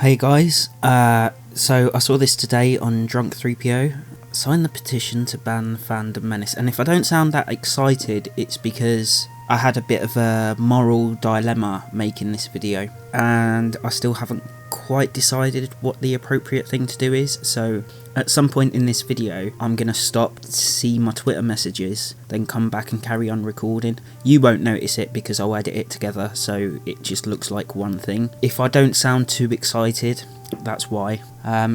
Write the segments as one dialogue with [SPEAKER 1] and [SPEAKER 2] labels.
[SPEAKER 1] Hey guys, so I saw this today on Drunk 3PO. Sign the petition to ban Fandom Menace, and if I don't sound that excited, it's because I had a bit of a moral dilemma making this video, and I still haven't quite decided what the appropriate thing to do is. So at some point in this video, I'm going to stop, see my Twitter messages, then come back and carry on recording. You won't notice it because I'll edit it together, so it just looks like one thing. If I don't sound too excited, that's why.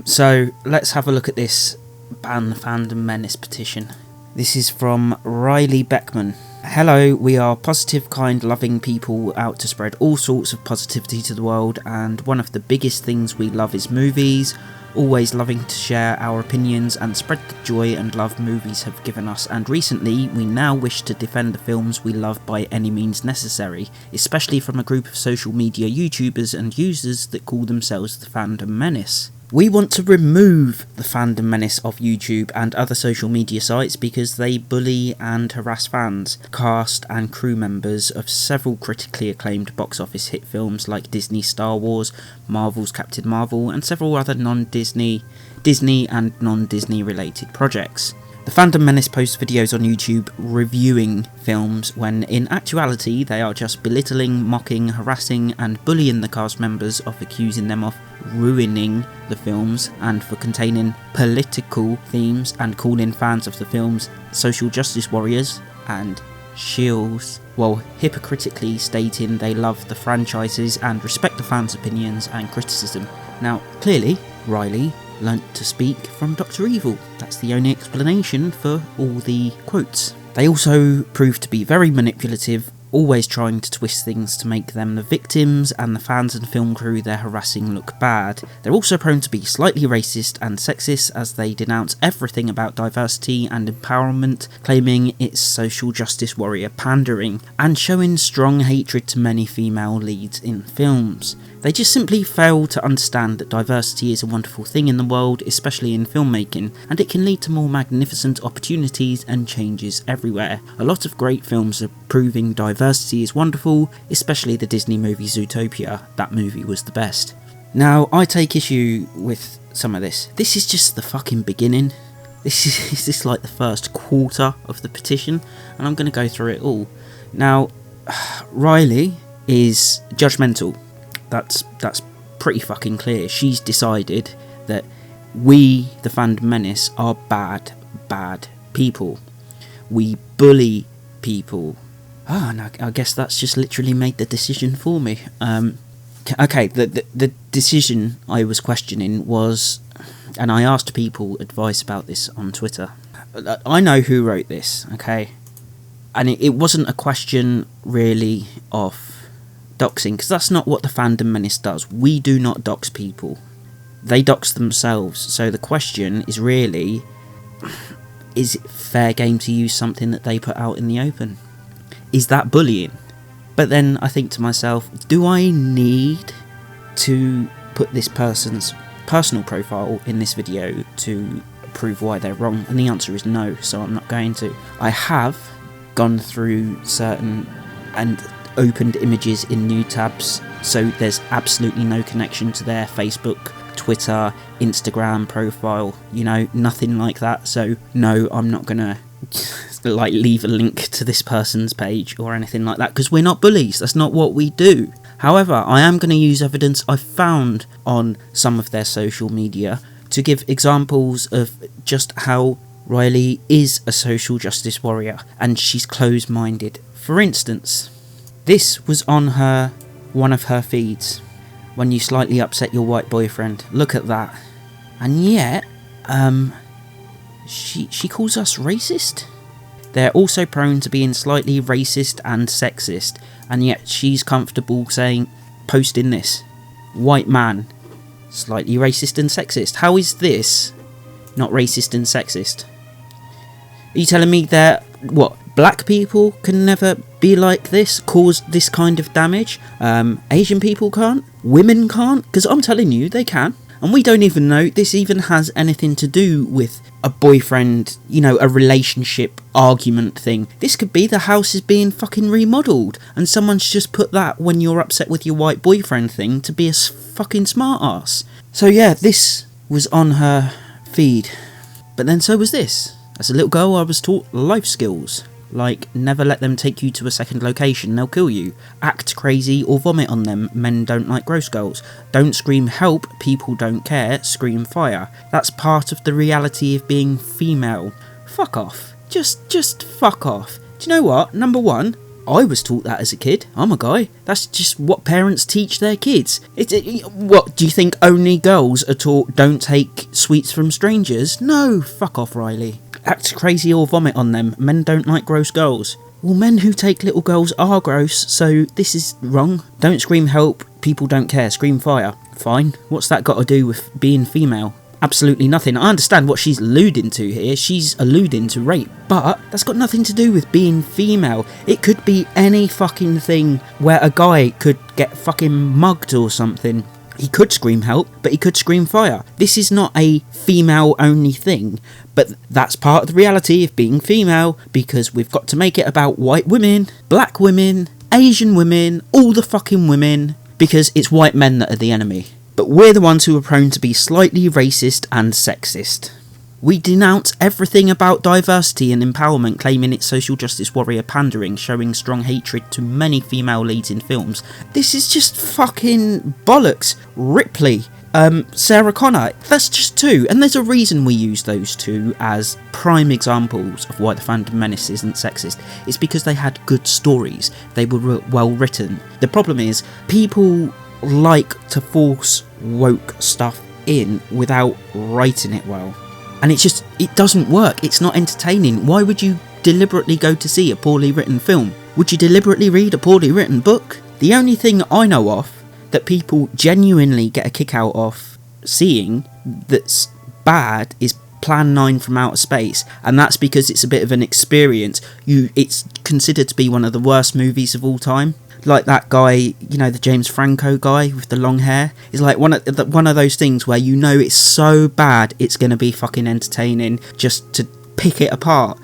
[SPEAKER 1] So let's have a look at this Ban Fandom Menace petition. This is from Riley Beckman. Hello, we are positive, kind, loving people out to spread all sorts of positivity to the world, and one of the biggest things we love is movies, always loving to share our opinions and spread the joy and love movies have given us, and recently we now wish to defend the films we love by any means necessary, especially from a group of social media YouTubers and users that call themselves the Fandom Menace. We want to remove the Fandom Menace of YouTube and other social media sites because they bully and harass fans, cast and crew members of several critically acclaimed box office hit films like Disney's Star Wars, Marvel's Captain Marvel, and several other non-Disney, Disney and non-Disney related projects. The Fandom Menace posts videos on YouTube reviewing films when in actuality they are just belittling, mocking, harassing and bullying the cast members of accusing them of ruining the films and for containing political themes and calling fans of the films social justice warriors and shills, while hypocritically stating they love the franchises and respect the fans' opinions and criticism. Now, clearly, Riley learnt to speak from Dr. Evil. That's the only explanation for all the quotes. They also prove to be very manipulative, always trying to twist things to make them the victims and the fans and film crew they're harassing look bad. They're also prone to be slightly racist and sexist as they denounce everything about diversity and empowerment, claiming it's social justice warrior pandering, and showing strong hatred to many female leads in films. They just simply fail to understand that diversity is a wonderful thing in the world, especially in filmmaking, and it can lead to more magnificent opportunities and changes everywhere. A lot of great films are proving diversity is wonderful, especially the Disney movie Zootopia. That movie was the best. Now, I take issue with some of this. This is just the fucking beginning. This is like the first quarter of the petition, and I'm going to go through it all. Now, Riley is judgmental. That's pretty fucking clear. She's decided that we, the Fandom Menace, are bad people. We bully people. And I guess that's just literally made the decision for me. Okay, the decision I was questioning was, and I asked people advice about this on Twitter. I know who wrote this, okay? And it wasn't a question really of doxing, because that's not what the Fandom Menace does. We do not dox people. They dox themselves. So the question is really, is it fair game to use something that they put out in the open? Is that bullying? But then I think to myself, do I need to put this person's personal profile in this video to prove why they're wrong? And the answer is no, so I'm not going to. I have gone through certain and opened images in new tabs, so there's absolutely no connection to their Facebook, Twitter, Instagram profile, you know, nothing like that. So no, I'm not gonna like leave a link to this person's page or anything like that, because we're not bullies. That's not what we do. However, I am going to use evidence I found on some of their social media to give examples of just how Riley is a social justice warrior and she's closed-minded. For instance, this was on one of her feeds. When you slightly upset your white boyfriend. Look at that. And yet, she calls us racist. They're also prone to being slightly racist and sexist, and yet she's comfortable posting this. White man, slightly racist and sexist. How is this not racist and sexist? Are you telling me that, what, black people can never be like this, cause this kind of damage? Asian people can't? Women can't? Because I'm telling you, they can. And we don't even know this even has anything to do with a boyfriend, you know, a relationship argument thing. This could be the house is being fucking remodelled, and someone's just put that when you're upset with your white boyfriend thing to be a fucking smart ass. So yeah, this was on her feed. But then so was this. As a little girl, I was taught life skills. Like, never let them take you to a second location, they'll kill you. Act crazy or vomit on them, men don't like gross girls. Don't scream help, people don't care, scream fire. That's part of the reality of being female. Fuck off. Just fuck off. Do you know what? Number one, I was taught that as a kid. I'm a guy. That's just what parents teach their kids. What, do you think only girls are taught don't take sweets from strangers? No, fuck off, Riley. Act crazy or vomit on them. Men don't like gross girls. Well, men who take little girls are gross, so this is wrong. Don't scream help, people don't care, scream fire. Fine. What's that got to do with being female? Absolutely nothing. I understand what she's alluding to here. She's alluding to rape. But that's got nothing to do with being female. It could be any fucking thing where a guy could get fucking mugged or something. He could scream help, but he could scream fire. This is not a female-only thing, but that's part of the reality of being female, because we've got to make it about white women, black women, Asian women, all the fucking women, because it's white men that are the enemy. But we're the ones who are prone to be slightly racist and sexist. We denounce everything about diversity and empowerment, claiming it's social justice warrior pandering, showing strong hatred to many female leads in films. This is just fucking bollocks. Ripley, Sarah Connor, that's just two, and there's a reason we use those two as prime examples of why the Fandom Menace isn't sexist. It's because they had good stories, they were well written. The problem is, people like to force woke stuff in without writing it well. And it doesn't work, it's not entertaining. Why would you deliberately go to see a poorly written film? Would you deliberately read a poorly written book? The only thing I know of that people genuinely get a kick out of seeing that's bad is Plan 9 from Outer Space, and that's because it's a bit of an experience. It's considered to be one of the worst movies of all time. Like that guy, you know, the James Franco guy with the long hair, is like one of those things where you know it's so bad it's going to be fucking entertaining just to pick it apart.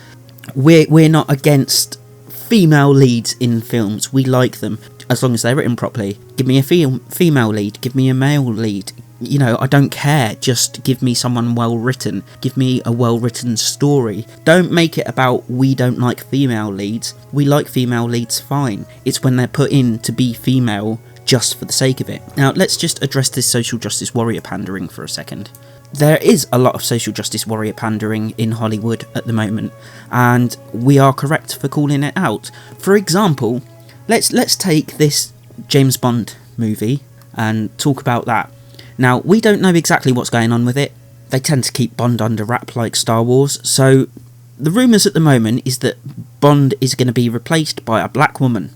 [SPEAKER 1] We're not against female leads in films. We like them as long as they're written properly. Give me a female lead, give me a male lead. You know, I don't care, just give me someone well written. Give me a well written story. Don't make it about we don't like female leads. We like female leads fine. It's when they're put in to be female just for the sake of it. Now, let's just address this social justice warrior pandering for a second. There is a lot of social justice warrior pandering in Hollywood at the moment, and we are correct for calling it out. For example, let's take this James Bond movie and talk about that. Now, we don't know exactly what's going on with it. They tend to keep Bond under wrap like Star Wars, so the rumours at the moment is that Bond is going to be replaced by a black woman.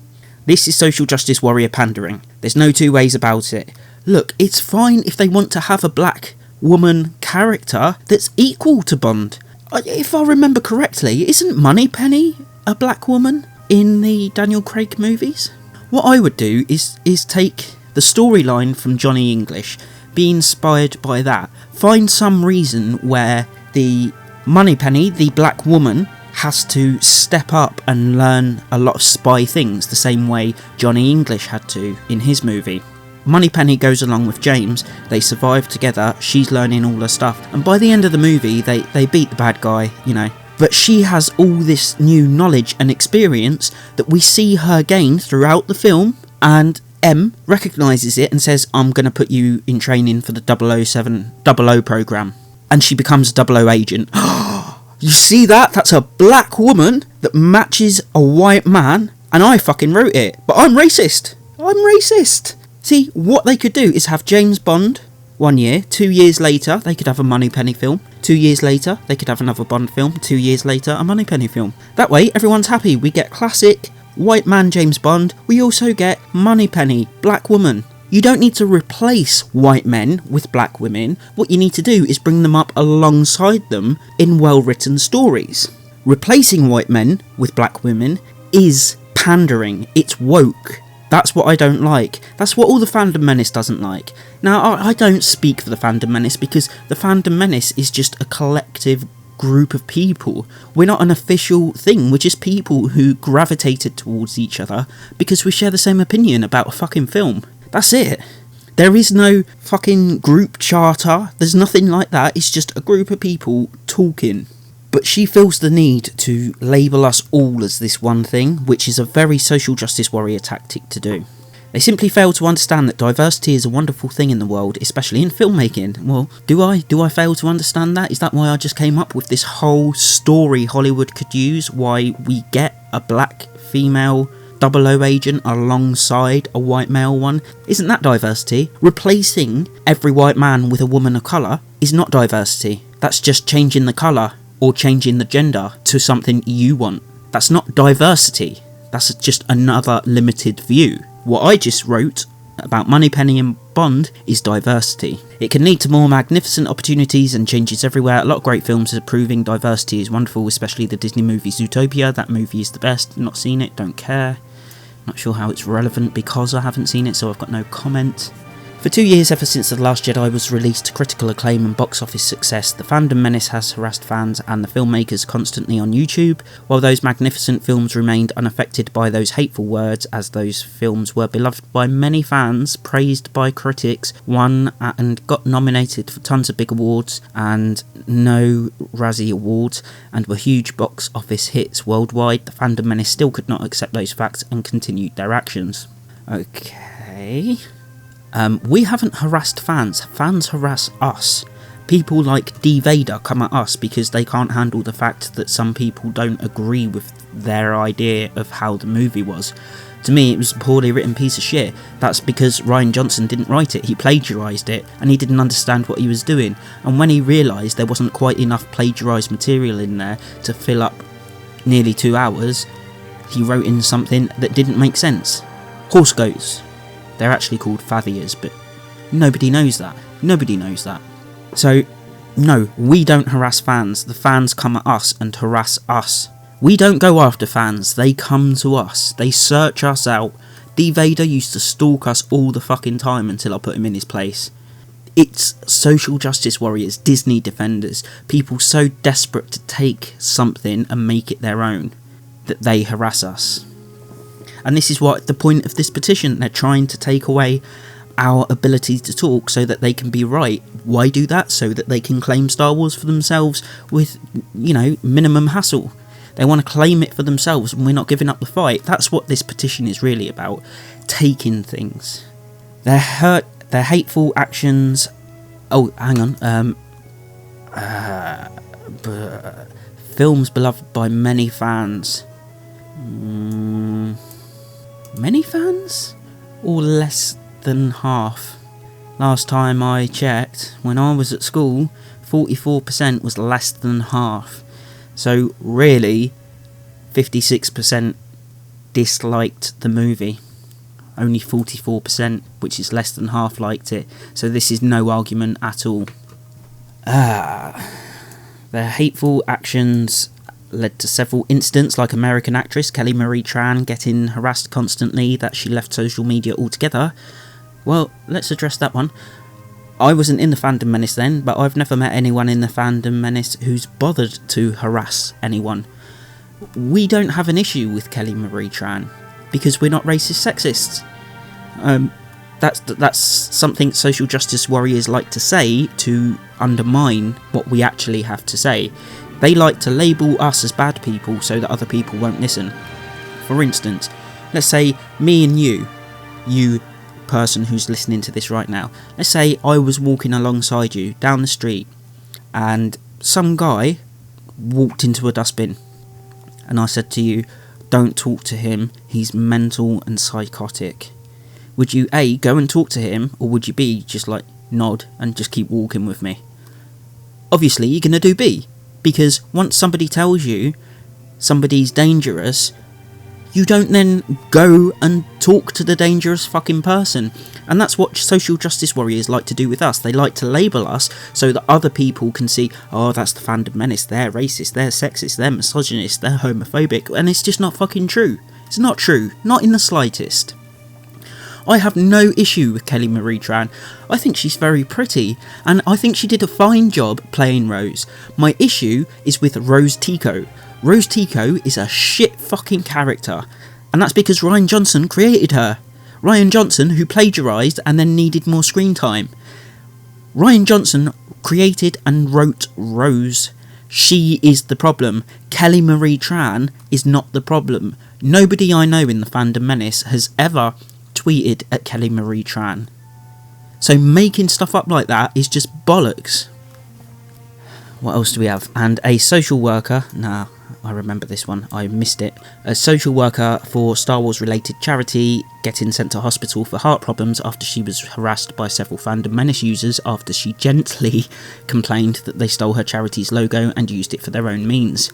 [SPEAKER 1] This is social justice warrior pandering. There's no two ways about it. Look, it's fine if they want to have a black woman character that's equal to Bond. If I remember correctly, isn't Moneypenny a black woman in the Daniel Craig movies? What I would do is take the storyline from Johnny English, be inspired by that. Find some reason where the Moneypenny, the black woman, has to step up and learn a lot of spy things the same way Johnny English had to in his movie. Moneypenny goes along with James, they survive together, she's learning all her stuff, and by the end of the movie they beat the bad guy, you know. But she has all this new knowledge and experience that we see her gain throughout the film, and M recognises it and says, I'm going to put you in training for the 007 programme. And she becomes a 00 agent. You see that? That's a black woman that matches a white man, and I fucking wrote it. But I'm racist. See, what they could do is have James Bond 1 year, 2 years later they could have a Moneypenny film, 2 years later they could have another Bond film, 2 years later a Moneypenny film. That way everyone's happy. We get classic white man James Bond, we also get Moneypenny, black woman. You don't need to replace white men with black women. What you need to do is bring them up alongside them in well-written stories. Replacing white men with black women is pandering. It's woke. That's what I don't like. That's what all the Fandom Menace doesn't like. Now, I don't speak for the Fandom Menace because the Fandom Menace is just a collective group of people. We're not an official thing, we're just people who gravitated towards each other because we share the same opinion about a fucking film. That's it. There is no fucking group charter, there's nothing like that, it's just a group of people talking. But she feels the need to label us all as this one thing, which is a very social justice warrior tactic to do. They simply fail to understand that diversity is a wonderful thing in the world, especially in filmmaking. Well, do I fail to understand that? Is that why I just came up with this whole story Hollywood could use? Why we get a black female 00 agent alongside a white male one? Isn't that diversity? Replacing every white man with a woman of colour is not diversity. That's just changing the colour or changing the gender to something you want. That's not diversity. That's just another limited view. What I just wrote about Moneypenny and Bond is diversity. It can lead to more magnificent opportunities and changes everywhere. A lot of great films are proving diversity is wonderful, especially the Disney movie Zootopia. That movie is the best. Not seen it, don't care. Not sure how it's relevant because I haven't seen it, so I've got no comment. For 2 years, ever since The Last Jedi was released to critical acclaim and box office success, the Fandom Menace has harassed fans and the filmmakers constantly on YouTube. While those magnificent films remained unaffected by those hateful words, as those films were beloved by many fans, praised by critics, won and got nominated for tons of big awards and no Razzie Awards, and were huge box office hits worldwide, the Fandom Menace still could not accept those facts and continued their actions. Okay... we haven't harassed fans. Fans harass us. People like D. Vader come at us because they can't handle the fact that some people don't agree with their idea of how the movie was. To me, it was a poorly written piece of shit. That's because Rian Johnson didn't write it. He plagiarised it, and he didn't understand what he was doing. And when he realised there wasn't quite enough plagiarised material in there to fill up nearly 2 hours, he wrote in something that didn't make sense. Horse goats. They're actually called fathiers, but nobody knows that. Nobody knows that. So, no, we don't harass fans. The fans come at us and harass us. We don't go after fans. They come to us. They search us out. D. Vader used to stalk us all the fucking time until I put him in his place. It's social justice warriors, Disney defenders, people so desperate to take something and make it their own that they harass us. And this is what the point of this petition. They're trying to take away our ability to talk so that they can be right. Why do that? So that they can claim Star Wars for themselves with, minimum hassle. They want to claim it for themselves and we're not giving up the fight. That's what this petition is really about. Taking things. Their hateful actions... Oh, hang on. Films beloved by many fans. Many fans? Or less than half? Last time I checked, when I was at school, 44% was less than half. So really, 56% disliked the movie. Only 44%, which is less than half, liked it. So this is no argument at all. Their hateful actions led to several incidents, like American actress Kelly Marie Tran getting harassed constantly that she left social media altogether. Well, let's address that one. I wasn't in the Fandom Menace then, but I've never met anyone in the Fandom Menace who's bothered to harass anyone. We don't have an issue with Kelly Marie Tran because we're not racist sexists. That's something social justice warriors like to say to undermine what we actually have to say. They like to label us as bad people so that other people won't listen. For instance, let's say me and you person who's listening to this right now, let's say I was walking alongside you down the street and some guy walked into a dustbin and I said to you, don't talk to him, he's mental and psychotic. Would you A, go and talk to him, or would you B, just nod and just keep walking with me? Obviously you're going to do B. Because once somebody tells you somebody's dangerous, you don't then go and talk to the dangerous fucking person. And that's what social justice warriors like to do with us. They like to label us so that other people can see, oh, that's the Fandom Menace, they're racist, they're sexist, they're misogynist, they're homophobic. And it's just not fucking true. It's not true. Not in the slightest. I have no issue with Kelly Marie Tran. I think she's very pretty, and I think she did a fine job playing Rose. My issue is with Rose Tico. Rose Tico is a shit fucking character, and that's because Rian Johnson created her. Rian Johnson, who plagiarised and then needed more screen time. Rian Johnson created and wrote Rose. She is the problem. Kelly Marie Tran is not the problem. Nobody I know in the Fandom Menace has ever tweeted at Kelly Marie Tran. So making stuff up like that is just bollocks. What else do we have? And a social worker. Nah, I remember this one. I missed it. A social worker for Star Wars related charity getting sent to hospital for heart problems after she was harassed by several Fandom Menace users after she gently complained that they stole her charity's logo and used it for their own means.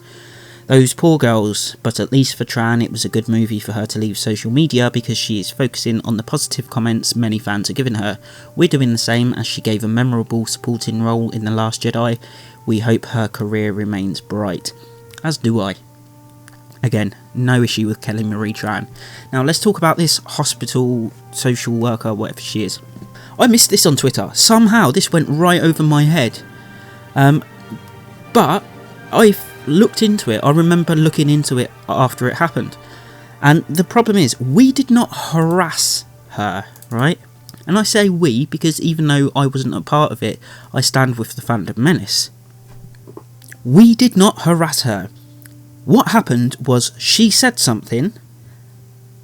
[SPEAKER 1] Those poor girls, but at least for Tran it was a good movie for her to leave social media because she is focusing on the positive comments many fans are giving her. We're doing the same as she gave a memorable supporting role in The Last Jedi. We hope her career remains bright. As do I. Again, no issue with Kelly Marie Tran. Now let's talk about this hospital social worker, whatever she is. I missed this on Twitter. Somehow this went right over my head. But I've looked into it. I remember looking into it after it happened. And the problem is, we did not harass her, right? And I say we because even though I wasn't a part of it, I stand with the Fandom Menace. We did not harass her. What happened was she said something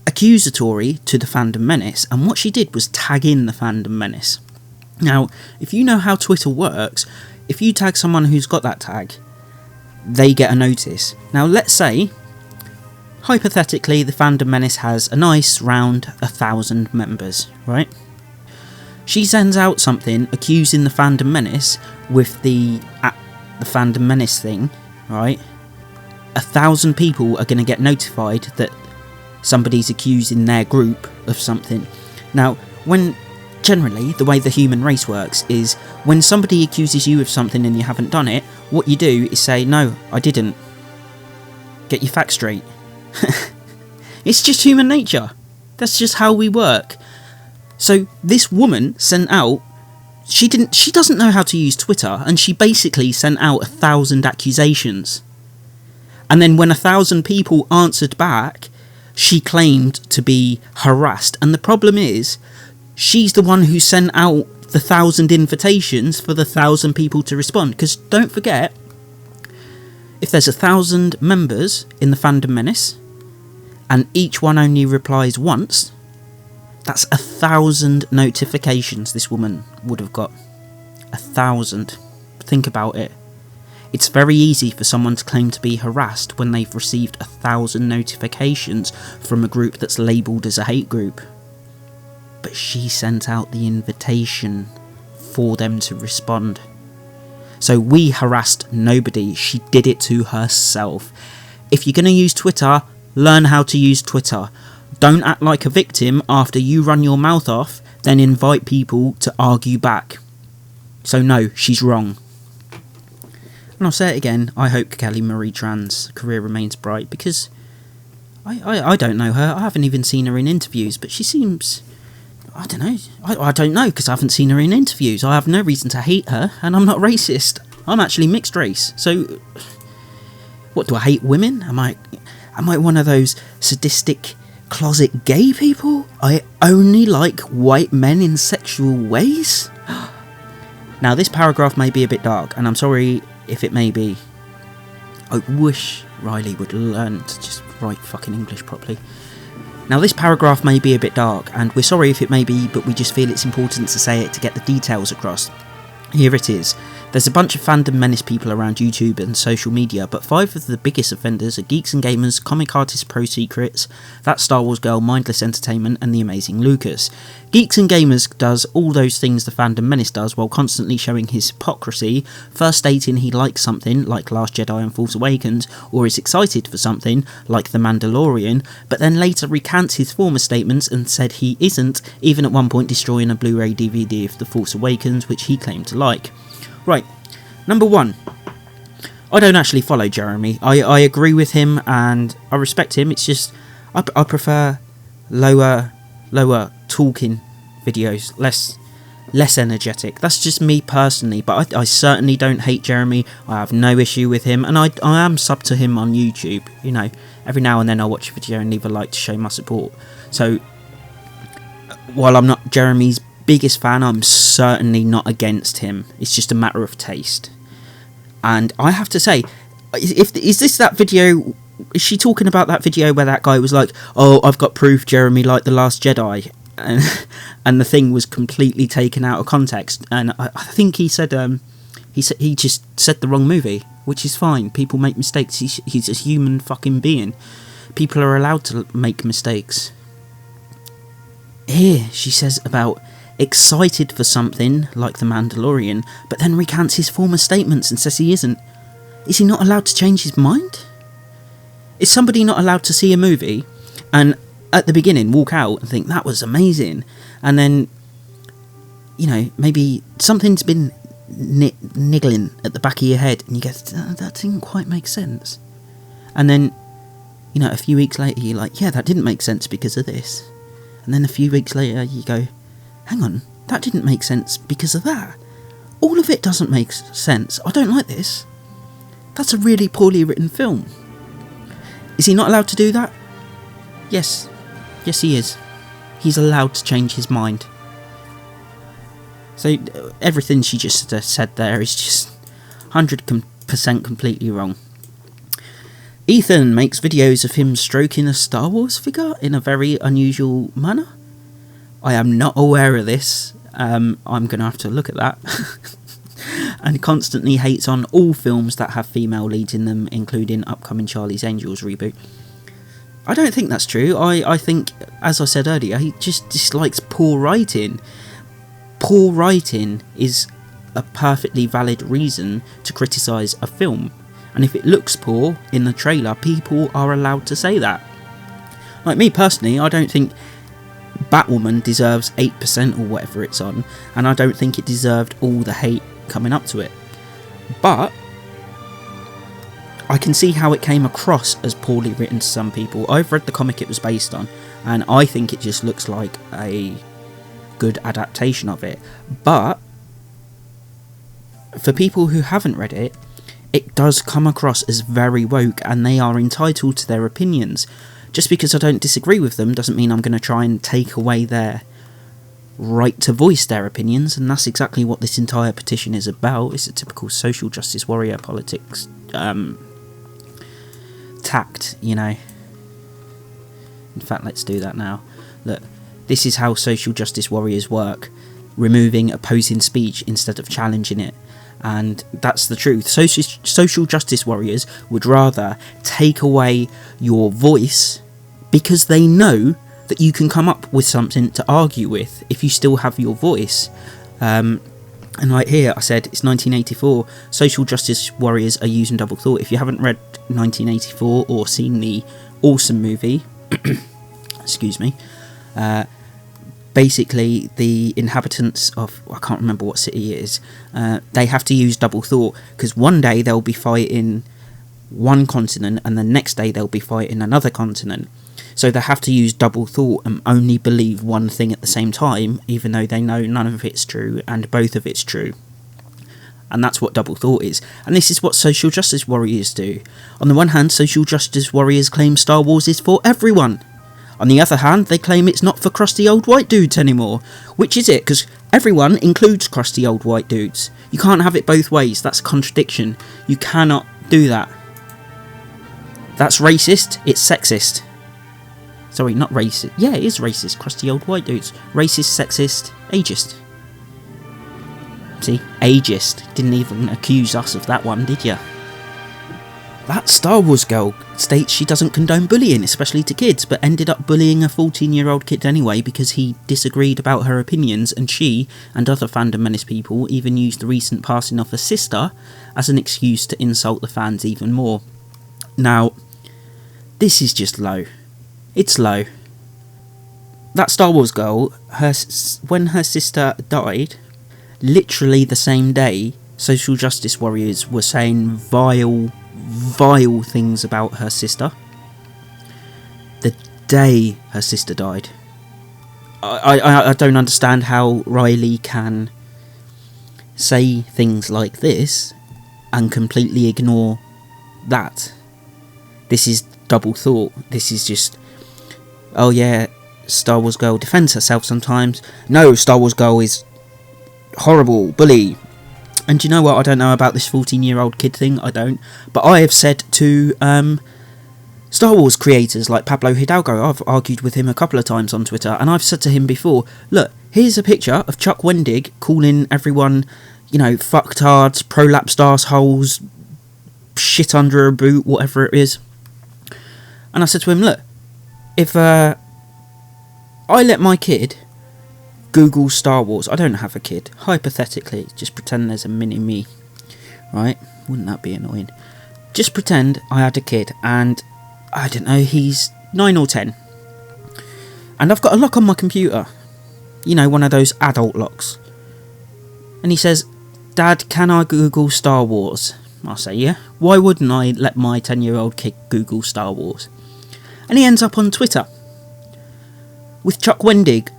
[SPEAKER 1] accusatory to the Fandom Menace, and what she did was tag in the Fandom Menace. Now, if you know how Twitter works, if you tag someone who's got that tag, they get a notice. Now, let's say, hypothetically, the Fandom Menace has a nice round 1,000 members, right? She sends out something accusing the Fandom Menace with the Fandom Menace thing, right? 1,000 people are going to get notified that somebody's accusing their group of something. Now, when generally the way the human race works is when somebody accuses you of something and you haven't done it, what you do is say, no, I didn't. Get your facts straight. It's just human nature. That's just how we work. So this woman sent out, she doesn't know how to use Twitter, and she basically sent out 1,000 accusations. And then when 1,000 people answered back, she claimed to be harassed. And the problem is, she's the one who sent out the 1,000 invitations for the 1,000 people to respond. Because don't forget, if there's 1,000 members in the Fandom Menace, and each one only replies once, that's 1,000 notifications this woman would have got. 1,000. Think about it. It's very easy for someone to claim to be harassed when they've received 1,000 notifications from a group that's labelled as a hate group. But she sent out the invitation for them to respond. So we harassed nobody. She did it to herself. If you're going to use Twitter, learn how to use Twitter. Don't act like a victim after you run your mouth off, then invite people to argue back. So no, she's wrong. And I'll say it again, I hope Kelly Marie Tran's career remains bright, because I don't know her. I haven't even seen her in interviews, but she seems... I don't know. I don't know, because I haven't seen her in interviews. I have no reason to hate her, and I'm not racist. I'm actually mixed race. So, what, do I hate women? Am I one of those sadistic closet gay people? I only like white men in sexual ways? Now, this paragraph may be a bit dark, and I'm sorry if it may be. I wish Riley would learn to just write fucking English properly. Now, this paragraph may be a bit dark, and we're sorry if it may be, but we just feel it's important to say it to get the details across. Here it is. There's a bunch of Fandom Menace people around YouTube and social media, but 5 of the biggest offenders are Geeks and Gamers, Comic Artist Pro Secrets, That Star Wars Girl, Mindless Entertainment, and The Amazing Lucas. Geeks and Gamers does all those things the Fandom Menace does while constantly showing his hypocrisy, first stating he likes something, like Last Jedi and Force Awakens, or is excited for something, like The Mandalorian, but then later recants his former statements and said he isn't, even at one point destroying a Blu-ray DVD of The Force Awakens, which he claimed to like. Right, number 1. I don't actually follow Jeremy. I agree with him and I respect him. It's just I prefer lower lower talking videos, less energetic. That's just me personally, but I certainly don't hate Jeremy. I have no issue with him, and I am subbed to him on YouTube. You know, every now and then I'll watch a video and leave a like to show my support. So while I'm not Jeremy's biggest fan, I'm certainly not against him. It's just a matter of taste. And I have to say, is this that video? Is she talking about that video where that guy was like, "Oh, I've got proof Jeremy liked The Last Jedi," and the thing was completely taken out of context? And I think he said he just said the wrong movie, which is fine. People make mistakes. He's a human fucking being. People are allowed to make mistakes. Here she says about excited for something like The Mandalorian, but then recants his former statements and says he isn't. Is he not allowed to change his mind? Is somebody not allowed to see a movie and at the beginning walk out and think that was amazing, and then, you know, maybe something's been niggling at the back of your head and you go, that didn't quite make sense, and then, you know, a few weeks later you're like, yeah, that didn't make sense because of this, and then a few weeks later you go, hang on, that didn't make sense because of that. All of it doesn't make sense. I don't like this. That's a really poorly written film. Is he not allowed to do that? Yes. Yes, he is. He's allowed to change his mind. So everything she just said there is just 100% completely wrong. Ethan makes videos of him stroking a Star Wars figure in a very unusual manner. I am not aware of this. I'm going to have to look at that. And constantly hates on all films that have female leads in them, including upcoming Charlie's Angels reboot. I don't think that's true. I think, as I said earlier, he just dislikes poor writing. Poor writing is a perfectly valid reason to criticise a film. And if it looks poor in the trailer, people are allowed to say that. Like me personally, I don't think Batwoman deserves 8% or whatever it's on, and I don't think it deserved all the hate coming up to it. But I can see how it came across as poorly written to some people. I've read the comic it was based on, and I think it just looks like a good adaptation of it. But for people who haven't read it, it does come across as very woke, and they are entitled to their opinions. Just because I don't disagree with them doesn't mean I'm going to try and take away their right to voice their opinions, and that's exactly what this entire petition is about. It's a typical social justice warrior politics tact, you know. In fact, let's do that now. Look, this is how social justice warriors work, removing opposing speech instead of challenging it. And that's the truth. Social justice warriors would rather take away your voice because they know that you can come up with something to argue with if you still have your voice. And right here I said it's 1984. Social justice warriors are using double thought. If you haven't read 1984 or seen the awesome movie, excuse me, basically the inhabitants of, I can't remember what city it is, they have to use double thought, because one day they'll be fighting one continent and the next day they'll be fighting another continent. So they have to use double thought and only believe one thing at the same time, even though they know none of it's true and both of it's true. And that's what double thought is. And this is what social justice warriors do. On the one hand, social justice warriors claim Star Wars is for everyone. On the other hand, they claim it's not for crusty old white dudes anymore. Which is it? Because everyone includes crusty old white dudes. You can't have it both ways. That's a contradiction. You cannot do that. That's racist. It's sexist. Sorry, not racist. Yeah, it is racist. Crusty old white dudes. Racist, sexist, ageist. See? Ageist. Didn't even accuse us of that one, did ya? That Star Wars girl states she doesn't condone bullying, especially to kids, but ended up bullying a 14-year-old kid anyway because he disagreed about her opinions, and she, and other Fandom Menace people, even used the recent passing of her sister as an excuse to insult the fans even more. Now, this is just low. It's low. That Star Wars girl, when her sister died, literally the same day, social justice warriors were saying vile things about her sister. The day her sister died. I don't understand how Riley can say things like this and completely ignore that. This is double thought. This is just, oh yeah, Star Wars girl defends herself sometimes. No, Star Wars girl is horrible, bully. And do you know what? I don't know about this 14-year-old kid thing. I don't. But I have said to Star Wars creators like Pablo Hidalgo, I've argued with him a couple of times on Twitter, and I've said to him before, look, here's a picture of Chuck Wendig calling everyone, you know, fucktards, prolapsed arseholes, shit under a boot, whatever it is. And I said to him, look, if I let my kid Google Star Wars, I don't have a kid, hypothetically, just pretend there's a mini me, right? Wouldn't that be annoying? Just pretend I had a kid, and I don't know, he's 9 or 10, and I've got a lock on my computer, you know, one of those adult locks, and he says, Dad, can I Google Star Wars? I'll say, yeah, why wouldn't I let my 10-year-old kid Google Star Wars? And he ends up on Twitter with Chuck Wendig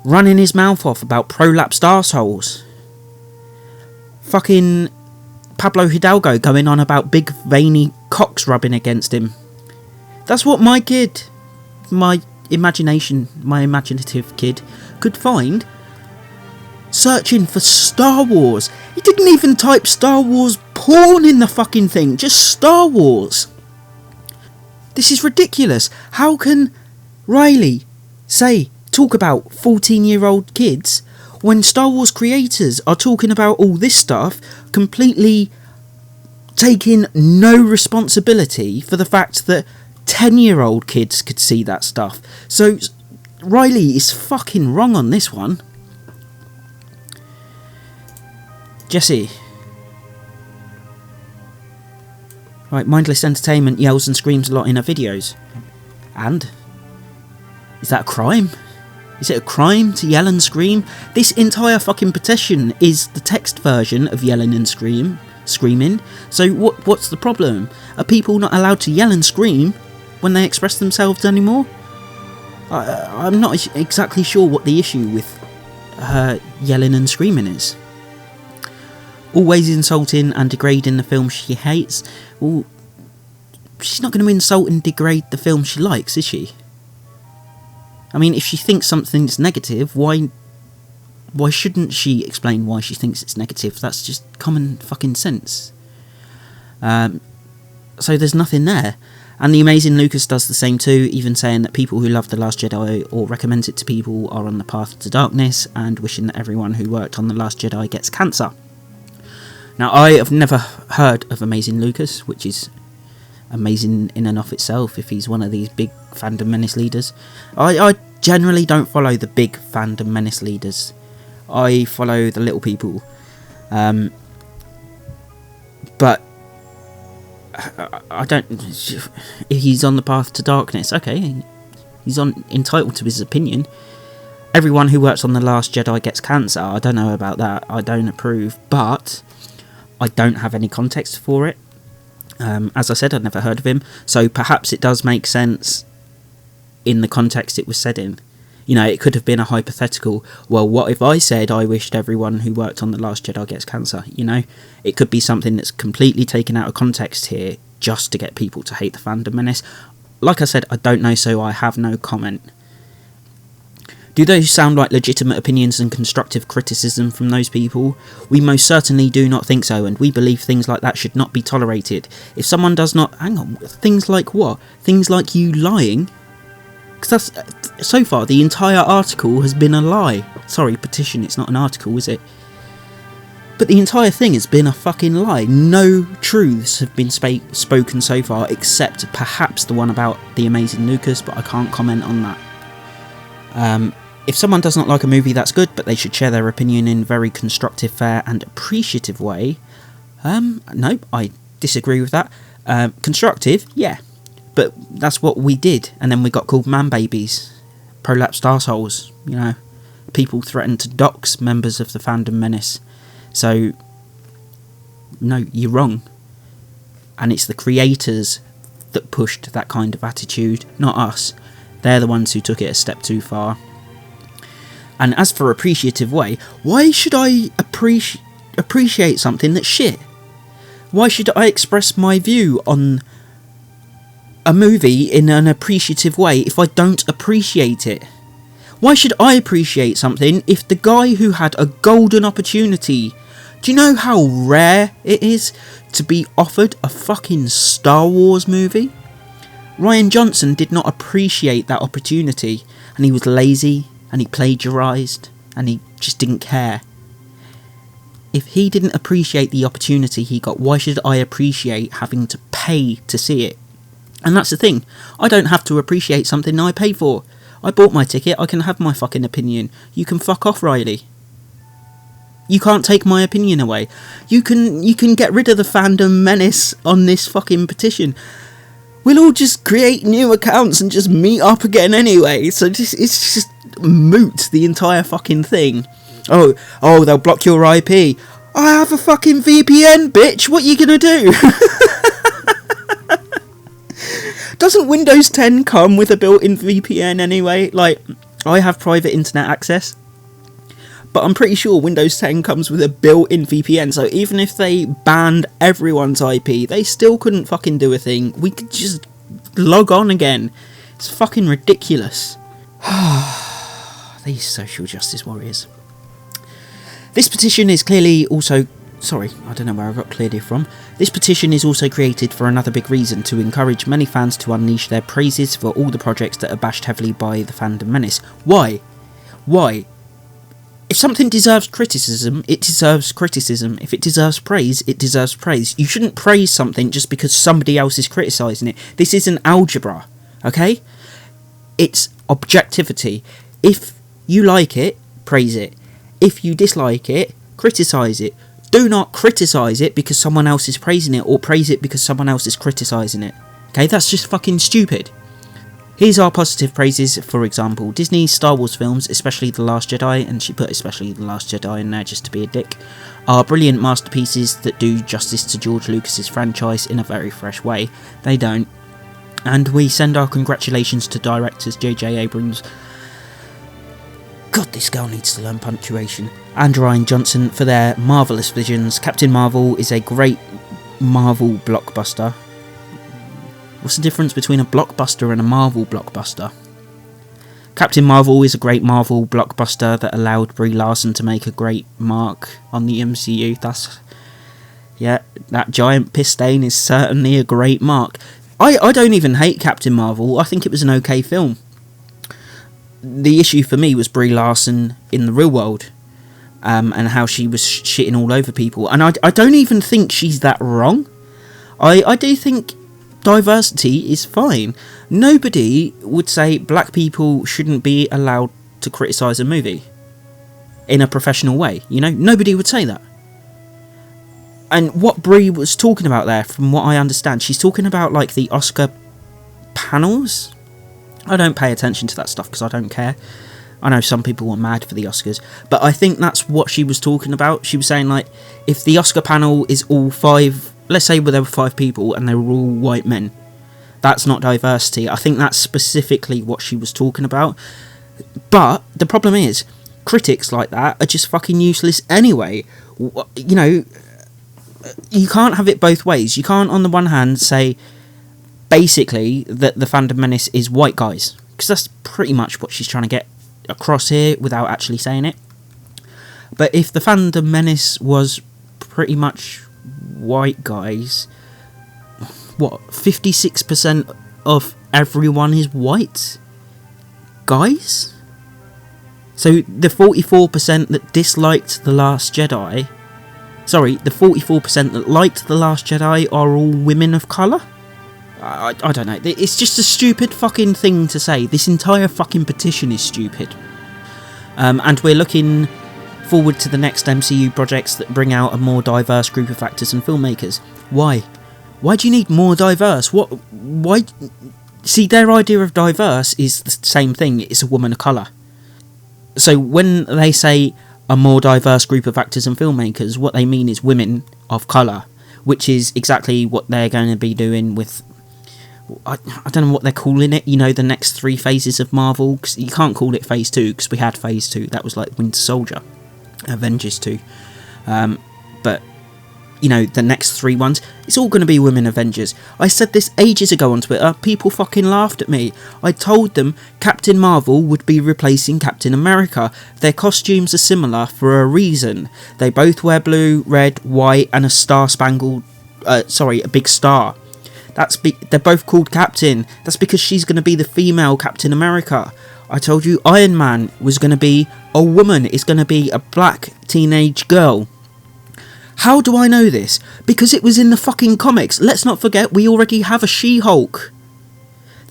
[SPEAKER 1] running his mouth off about prolapsed arseholes. Fucking Pablo Hidalgo going on about big veiny cocks rubbing against him. That's what my kid, my imaginative kid, could find searching for Star Wars. He didn't even type Star Wars porn in the fucking thing, just Star Wars. This is ridiculous. How can Riley talk about 14-year-old kids when Star Wars creators are talking about all this stuff, completely taking no responsibility for the fact that 10-year-old kids could see that stuff? So Riley is fucking wrong on this one. Jesse. Right, Mindless Entertainment yells and screams a lot in her videos. And? Is that a crime? Is it a crime to yell and scream? This entire fucking petition is the text version of yelling and screaming. So what's the problem? Are people not allowed to yell and scream when they express themselves anymore? I'm not exactly sure what the issue with her yelling and screaming is. Always insulting and degrading the film she hates. Well, she's not going to insult and degrade the film she likes, is she? I mean, if she thinks something's negative, why shouldn't she explain why she thinks it's negative? That's just common fucking sense. So there's nothing there. And The Amazing Lucas does the same too, even saying that people who love The Last Jedi or recommend it to people are on the path to darkness, and wishing that everyone who worked on The Last Jedi gets cancer. Now, I have never heard of Amazing Lucas, which is amazing in and of itself if he's one of these big Fandom Menace leaders. I generally don't follow the big Fandom Menace leaders. I follow the little people. But I don't... He's on the path to darkness. Okay, he's entitled to his opinion. Everyone who works on The Last Jedi gets cancer. I don't know about that. I don't approve. But I don't have any context for it. As I said, I'd never heard of him, so perhaps it does make sense in the context it was said in. You know, it could have been a hypothetical, well, what if I said I wished everyone who worked on The Last Jedi gets cancer, you know? It could be something that's completely taken out of context here, just to get people to hate the Fandom Menace. Like I said, I don't know, so I have no comment. Do those sound like legitimate opinions and constructive criticism from those people? We most certainly do not think so, and we believe things like that should not be tolerated. If someone does not... Hang on, things like what? Things like you lying? Because that's... So far, the entire article has been a lie. Sorry, Petition, it's not an article, is it? But the entire thing has been a fucking lie. No truths have been spoken so far, except perhaps the one about The Amazing Lucas, but I can't comment on that. If someone does not like a movie, that's good, but they should share their opinion in a very constructive, fair and appreciative way. No, I disagree with that. Constructive, yeah. But that's what we did, and then we got called man-babies. Prolapsed arseholes, you know. People threatened to dox members of the Fandom Menace. So, no, you're wrong. And it's the creators that pushed that kind of attitude, not us. They're the ones who took it a step too far. And as for appreciative way, why should I appreciate something that's shit? Why should I express my view on a movie in an appreciative way if I don't appreciate it? Why should I appreciate something if the guy who had a golden opportunity... Do you know how rare it is to be offered a fucking Star Wars movie? Rian Johnson did not appreciate that opportunity, and he was lazy, and he plagiarised, and he just didn't care. If he didn't appreciate the opportunity he got, why should I appreciate having to pay to see it? And that's the thing, I don't have to appreciate something I pay for. I bought my ticket, I can have my fucking opinion. You can fuck off, Riley. You can't take my opinion away. You can get rid of the Fandom Menace on this fucking petition. We'll all just create new accounts and just meet up again anyway. So it's just moot, the entire fucking thing. Oh, they'll block your IP. I have a fucking VPN, bitch. What are you gonna do? Doesn't Windows 10 come with a built-in VPN anyway? Like, I have private internet access, but I'm pretty sure Windows 10 comes with a built-in VPN, so even if they banned everyone's IP, they still couldn't fucking do a thing. We could just log on again. It's fucking ridiculous. These social justice warriors. This petition is clearly also... Sorry, I don't know where I got clearly from. This petition is also created for another big reason, to encourage many fans to unleash their praises for all the projects that are bashed heavily by the Fandom Menace. Why? If something deserves criticism, it deserves criticism. If it deserves praise, it deserves praise. You shouldn't praise something just because somebody else is criticising it. This isn't algebra, okay? It's objectivity. If you like it, praise it. If you dislike it, criticise it. Do not criticise it because someone else is praising it, or praise it because someone else is criticising it. Okay, that's just fucking stupid. Here's our positive praises. For example, Disney's Star Wars films, especially The Last Jedi, and she put especially The Last Jedi in there just to be a dick, are brilliant masterpieces that do justice to George Lucas's franchise in a very fresh way. They don't. And we send our congratulations to directors J.J. Abrams... God, this girl needs to learn punctuation. And Rian Johnson for their marvellous visions. Captain Marvel is a great Marvel blockbuster. What's the difference between a blockbuster and a Marvel blockbuster? Captain Marvel is a great Marvel blockbuster that allowed Brie Larson to make a great mark on the MCU. Yeah, that giant piss stain is certainly a great mark. I don't even hate Captain Marvel. I think it was an okay film. The issue for me was Brie Larson in the real world, and how she was shitting all over people. And I don't even think she's that wrong. I do think diversity is fine. Nobody would say black people shouldn't be allowed to criticise a movie in a professional way. You know, nobody would say that. And what Brie was talking about there, from what I understand, she's talking about like the Oscar panels. I don't pay attention to that stuff because I don't care. I know some people were mad for the Oscars, but I think that's what she was talking about. She was saying, like, if the Oscar panel is all five, let's say there were 5 people and they were all white men, that's not diversity. I think that's specifically what she was talking about. But the problem is, critics like that are just fucking useless anyway. You know, you can't have it both ways. You can't, on the one hand, say basically that the Fandom Menace is white guys, because that's pretty much what she's trying to get across here without actually saying it. But if the Fandom Menace was pretty much white guys, what, 56% of everyone is white guys? So the 44% that disliked The Last Jedi, the 44% that liked The Last Jedi are all women of colour? I don't know. It's just a stupid fucking thing to say. This entire fucking petition is stupid. And we're looking forward to the next MCU projects that bring out a more diverse group of actors and filmmakers. Why? Why do you need more diverse? Why? See, their idea of diverse is the same thing. It's a woman of colour. So when they say a more diverse group of actors and filmmakers, what they mean is women of colour, which is exactly what they're going to be doing with I don't know what they're calling it, you know, the next 3 phases of Marvel, 'cause you can't call it phase 2, because we had phase 2, that was like Winter Soldier, Avengers 2, but, you know, the next 3 ones, it's all going to be women Avengers. I said this ages ago on Twitter, people fucking laughed at me. I told them Captain Marvel would be replacing Captain America. Their costumes are similar for a reason. They both wear blue, red, white, and a a big star. They're both called Captain. That's because she's going to be the female Captain America. I told you Iron Man was going to be a woman. It's going to be a black teenage girl. How do I know this? Because it was in the fucking comics. Let's not forget, we already have a She-Hulk.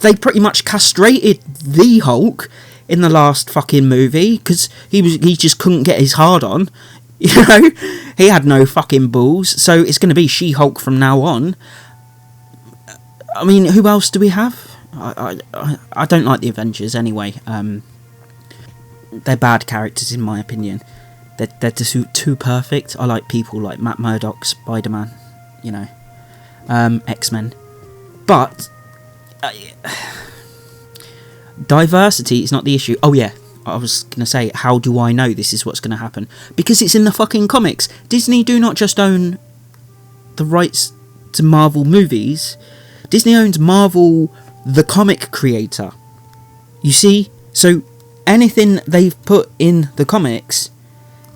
[SPEAKER 1] They pretty much castrated the Hulk in the last fucking movie, because he just couldn't get his hard on. You know? He had no fucking balls. So it's going to be She-Hulk from now on. I mean, who else do we have? I don't like the Avengers anyway. They're bad characters in my opinion. They're just too perfect. I like people like Matt Murdock, Spider-Man, you know, X-Men. But diversity is not the issue. Oh yeah, I was going to say, how do I know this is what's going to happen? Because it's in the fucking comics. Disney do not just own the rights to Marvel movies. Disney owns Marvel, the comic creator. You see? So anything they've put in the comics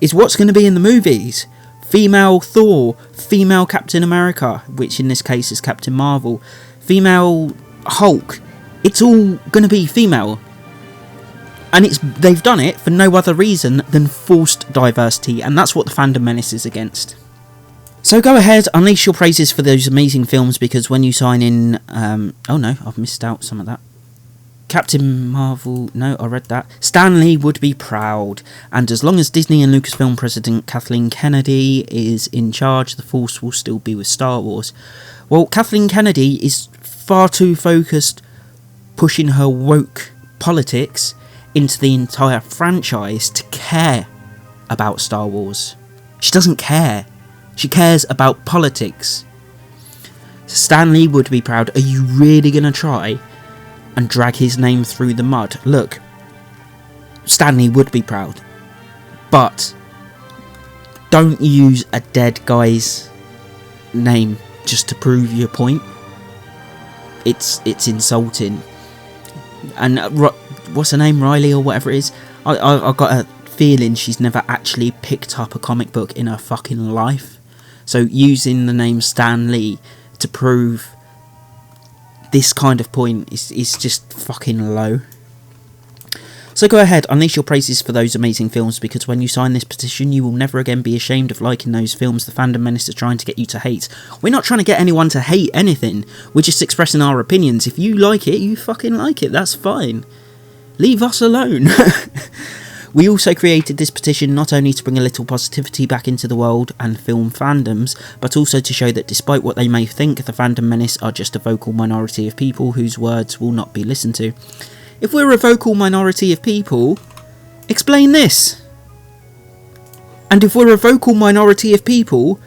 [SPEAKER 1] is what's going to be in the movies. Female Thor, female Captain America, which in this case is Captain Marvel, female Hulk. It's all going to be female. And they've done it for no other reason than forced diversity, and that's what the Fandom Menace is against. So go ahead, unleash your praises for those amazing films, because when you sign in... oh no, I've missed out some of that. Captain Marvel... No, I read that. Stan Lee would be proud. And as long as Disney and Lucasfilm President Kathleen Kennedy is in charge, the Force will still be with Star Wars. Well, Kathleen Kennedy is far too focused pushing her woke politics into the entire franchise to care about Star Wars. She doesn't care. She cares about politics. Stan Lee would be proud. Are you really going to try and drag his name through the mud? Look, Stan Lee would be proud. But don't use a dead guy's name just to prove your point. It's insulting. And what's her name? Riley or whatever it is? I got a feeling she's never actually picked up a comic book in her fucking life. So using the name Stan Lee to prove this kind of point is just fucking low. So go ahead, unleash your praises for those amazing films, because when you sign this petition, you will never again be ashamed of liking those films the Fandom Menace are trying to get you to hate. We're not trying to get anyone to hate anything. We're just expressing our opinions. If you like it, you fucking like it. That's fine. Leave us alone. We also created this petition not only to bring a little positivity back into the world and film fandoms, but also to show that despite what they may think, the Fandom Menace are just a vocal minority of people whose words will not be listened to. If we're a vocal minority of people, explain this. And if we're a vocal minority of people,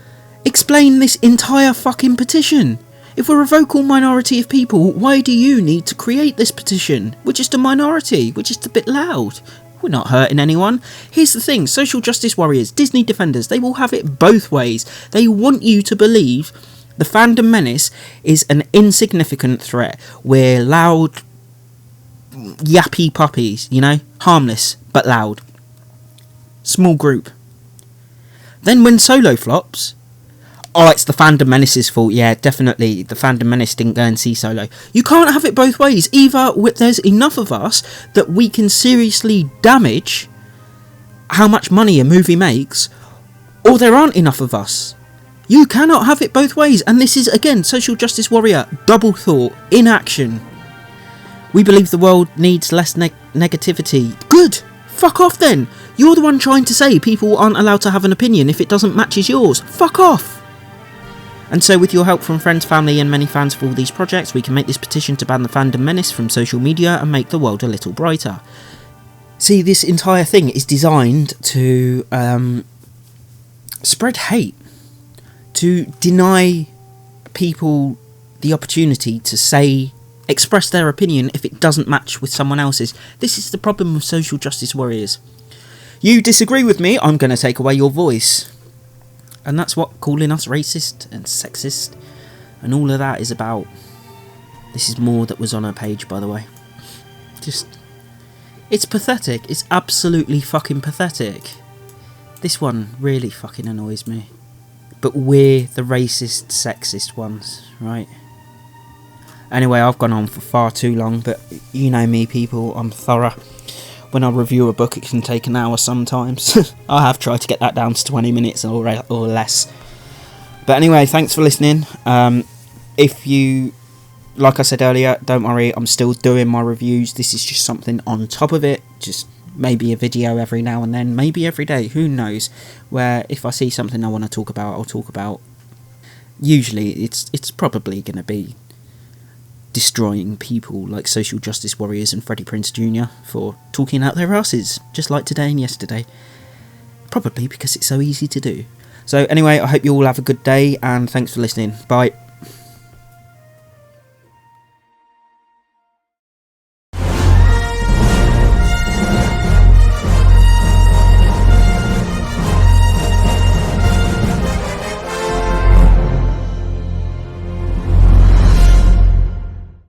[SPEAKER 1] explain this entire fucking petition. If we're a vocal minority of people, why do you need to create this petition? We're just a minority. We're just a bit loud. We're not hurting anyone. Here's the thing, social justice warriors, Disney defenders, they will have it both ways. They want you to believe the Fandom Menace is an insignificant threat. We're loud, yappy puppies, you know? Harmless, but loud. Small group. Then when Solo flops, oh, it's the Fandom Menace's fault. Yeah, definitely. The Fandom Menace didn't go and see Solo. You can't have it both ways. Either there's enough of us that we can seriously damage how much money a movie makes, or there aren't enough of us. You cannot have it both ways. And this is, again, social justice warrior, double thought, in action. We believe the world needs less negativity. Good. Fuck off then. You're the one trying to say people aren't allowed to have an opinion if it doesn't match yours. Fuck off. And so with your help from friends, family and many fans for all these projects, we can make this petition to ban the Fandom Menace from social media and make the world a little brighter. See, this entire thing is designed to spread hate, to deny people the opportunity to say express their opinion if it doesn't match with someone else's. This is the problem with social justice warriors. You disagree with me, I'm going to take away your voice. And that's what calling us racist and sexist and all of that is about. This is more that was on her page, by the way. It's pathetic. It's absolutely fucking pathetic. This one really fucking annoys me. But we're the racist, sexist ones, right? Anyway, I've gone on for far too long, but you know me, people, I'm thorough. When I review a book, it can take an hour sometimes. I have tried to get that down to 20 minutes or less. But anyway, thanks for listening. If you, like I said earlier, don't worry, I'm still doing my reviews. This is just something on top of it. Just maybe a video every now and then, maybe every day, who knows. Where if I see something I want to talk about, I'll talk about. Usually, it's probably going to be destroying people like social justice warriors and Freddie Prinze Jr. for talking out their asses, just like today and yesterday. Probably because it's so easy to do. So anyway, I hope you all have a good day, and thanks for listening. Bye.